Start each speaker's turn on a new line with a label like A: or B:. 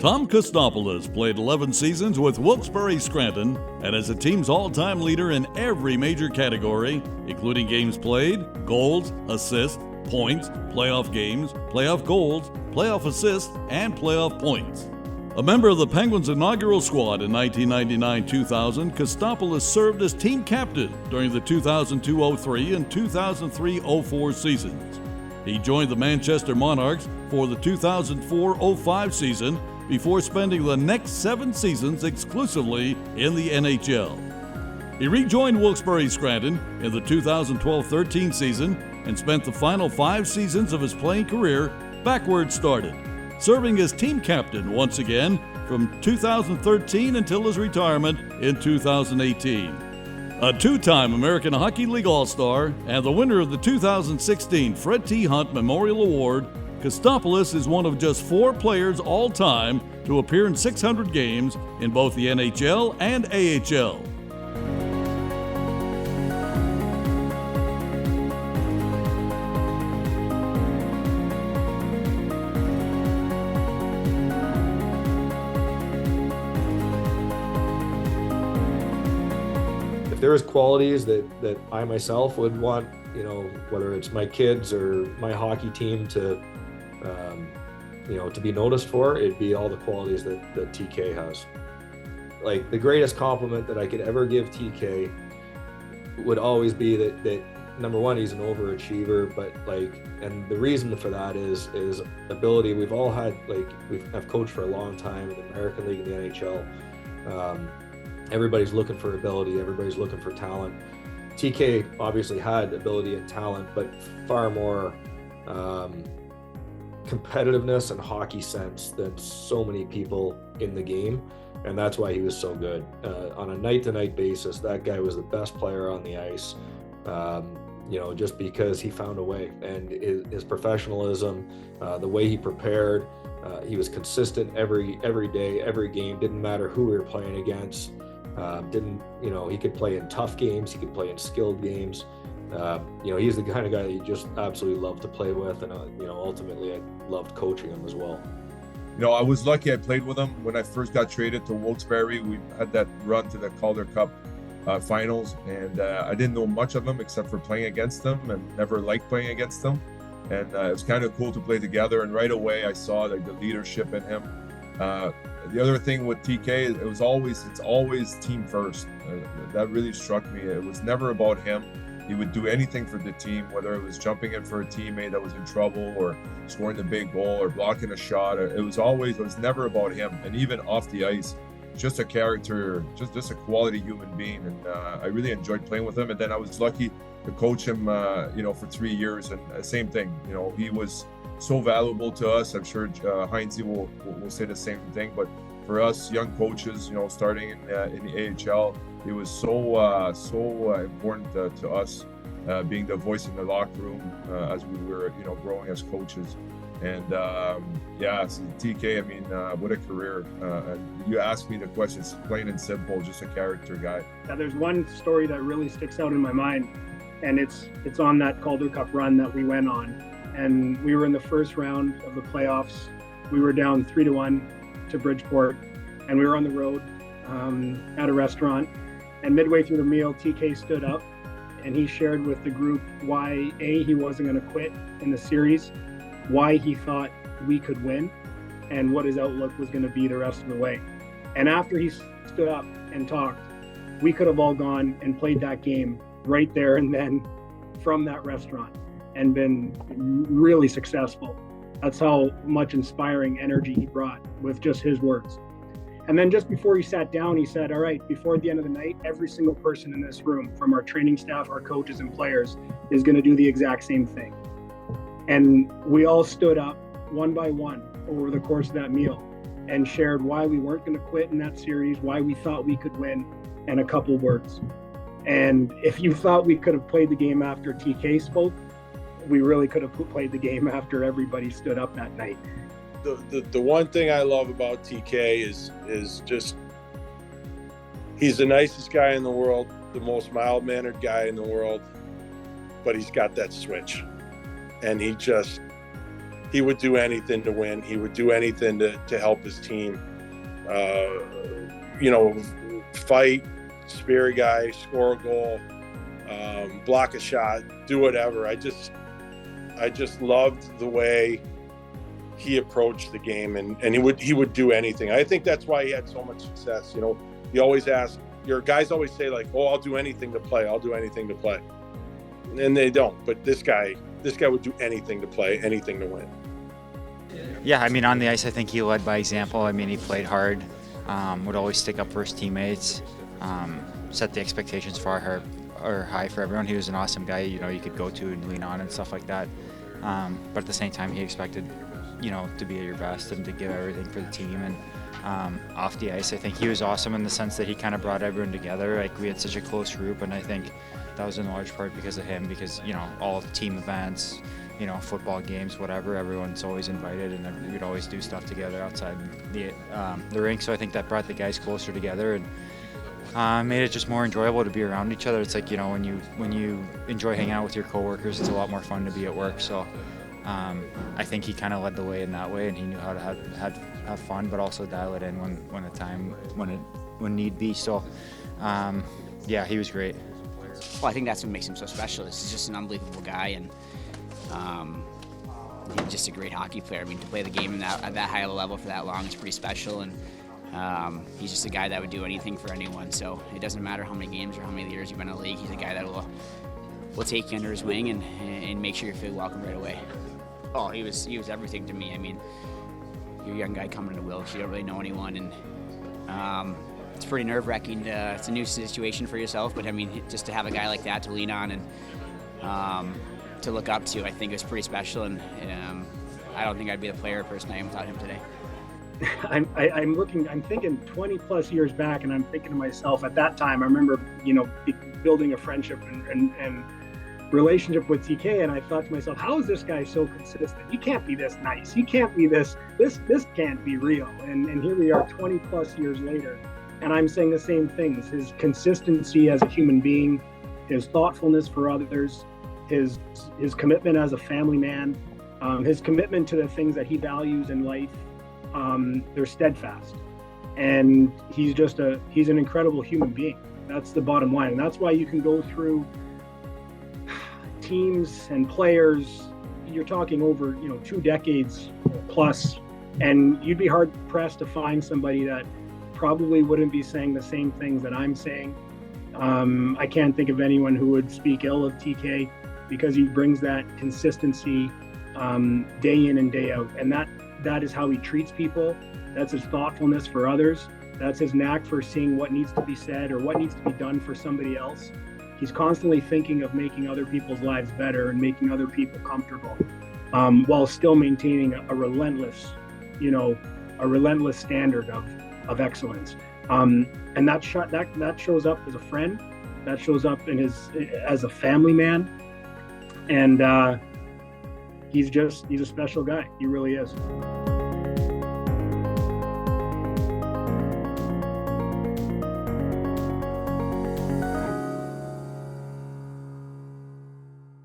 A: Tom Kostopoulos played 11 seasons with Wilkes-BarreScranton and is the team's all-time leader in every major category, including games played, goals, assists, points, playoff games, playoff goals, playoff assists, and playoff points. A member of the Penguins' inaugural squad in 1999-2000, Kostopoulos served as team captain during the 2002-03 and 2003-04 seasons. He joined the Manchester Monarchs for the 2004-05 season before spending the next 7 seasons exclusively in the NHL. He rejoined Wilkes-BarreScranton in the 2012-13 season and spent the final 5 seasons of his playing career backwards started, serving as team captain once again from 2013 until his retirement in 2018. A 2-time American Hockey League All-Star and the winner of the 2016 Fred T. Hunt Memorial Award, Kostopoulos is one of just 4 players all-time to appear in 600 games in both the NHL and AHL.
B: If there was qualities that I myself would want, whether it's my kids or my hockey team to be noticed for, it'd be all the qualities that TK has. Like, the greatest compliment that I could ever give TK would always be that number one, he's an overachiever, but and the reason for that is ability. We've all had, I've coached for a long time in the American League and the NHL. Everybody's looking for ability, everybody's looking for talent. TK obviously had ability and talent, but far more competitiveness and hockey sense than so many people in the game, and that's why he was so good. On a night-to-night basis, that guy was the best player on the ice, just because he found a way, and his professionalism, the way he prepared, he was consistent every day, every game, didn't matter who we were playing against. He could play in tough games, he could play in skilled games. He's the kind of guy that you just absolutely love to play with, and ultimately I loved coaching him as well.
C: I was lucky. I played with him when I first got traded to Wilkes-Barre. We had that run to the Calder Cup finals, and I didn't know much of him except for playing against them, and never liked playing against them. And it was kind of cool to play together, and right away I saw the leadership in him. The other thing with TK, it's always team first. That really struck me. It was never about him. He would do anything for the team, whether it was jumping in for a teammate that was in trouble, or scoring the big goal, or blocking a shot. It was never about him. And even off the ice, just a character, just a quality human being. And I really enjoyed playing with him. And then I was lucky to coach him, for 3 years. And same thing, he was so valuable to us. I'm sure Heinze will say the same thing. But for us young coaches, starting in the AHL, it was so important to us, being the voice in the locker room as we were, growing as coaches. And so TK, what a career. And you asked me the questions, plain and simple, just a character guy.
D: Yeah, there's one story that really sticks out in my mind, and it's on that Calder Cup run that we went on. And we were in the first round of the playoffs. We were down 3-1 to Bridgeport, and we were on the road at a restaurant. And midway through the meal, TK stood up and he shared with the group why he wasn't going to quit in the series, why he thought we could win, and what his outlook was going to be the rest of the way. And after he stood up and talked, we could have all gone and played that game right there and then from that restaurant and been really successful. That's how much inspiring energy he brought with just his words. And then just before he sat down, he said, all right, before the end of the night, every single person in this room, from our training staff, our coaches and players, is going to do the exact same thing. And we all stood up one by one over the course of that meal and shared why we weren't going to quit in that series, why we thought we could win, and a couple words. And if you thought we could have played the game after TK spoke, we really could have played the game after everybody stood up that night.
E: The one thing I love about TK is just, he's the nicest guy in the world, the most mild-mannered guy in the world, but he's got that switch. And he he would do anything to win. He would do anything to help his team. Fight, spirit guy, score a goal, block a shot, do whatever. I just loved the way he approached the game, and he would do anything. I think that's why he had so much success. You always ask, your guys always say like, "Oh, I'll do anything to play. I'll do anything to play," and they don't. But this guy would do anything to play, anything to win.
F: Yeah, I mean, on the ice, I think he led by example. I mean, he played hard, would always stick up for his teammates, set the expectations high for everyone. He was an awesome guy, you could go to and lean on and stuff like that. But at the same time, he expected, to be at your best and to give everything for the team. And off the ice, I think he was awesome in the sense that he kind of brought everyone together. Like, we had such a close group, and I think that was in large part because of him, because, all of the team events, football games, whatever, everyone's always invited, and we'd always do stuff together outside the rink. So I think that brought the guys closer together and made it just more enjoyable to be around each other. It's like, when you enjoy hanging out with your coworkers, it's a lot more fun to be at work. So I think he kind of led the way in that way, and he knew how to have fun, but also dial it in when need be. So yeah, he was great.
G: Well, I think that's what makes him so special. He's just an unbelievable guy, and he's just a great hockey player. I mean, to play the game at that high of a level for that long is pretty special, and he's just a guy that would do anything for anyone. So it doesn't matter how many games or how many years you've been in the league. He's a guy that will take you under his wing and make sure you feel welcome right away. Oh, he was everything to me. I mean, you're a young guy coming to Wilkes, you don't really know anyone, and it's pretty nerve-wracking. It's a new situation for yourself, but I mean, just to have a guy like that to lean on and to look up to, I think is pretty special, and I don't think I'd be the player or person I am without him today.
D: I'm thinking 20 plus years back, and I'm thinking to myself at that time, I remember, building a friendship and relationship with TK, and I thought to myself, how is this guy so consistent? He can't be this nice. He can't be this can't be real. And here we are 20 plus years later, and I'm saying the same things. His consistency as a human being, his thoughtfulness for others, his commitment as a family man, his commitment to the things that he values in life, they're steadfast. And he's an incredible human being. That's the bottom line. And that's why you can go through teams and players, you're talking over 2 decades plus, and you'd be hard pressed to find somebody that probably wouldn't be saying the same things that I'm saying. I can't think of anyone who would speak ill of TK, because he brings that consistency day in and day out, and that is how he treats people. That's his thoughtfulness for others. That's his knack for seeing what needs to be said or what needs to be done for somebody else. He's constantly thinking of making other people's lives better and making other people comfortable, while still maintaining a relentless standard of excellence. And that shows up as a friend, that shows up as a family man, and he's a special guy. He really is.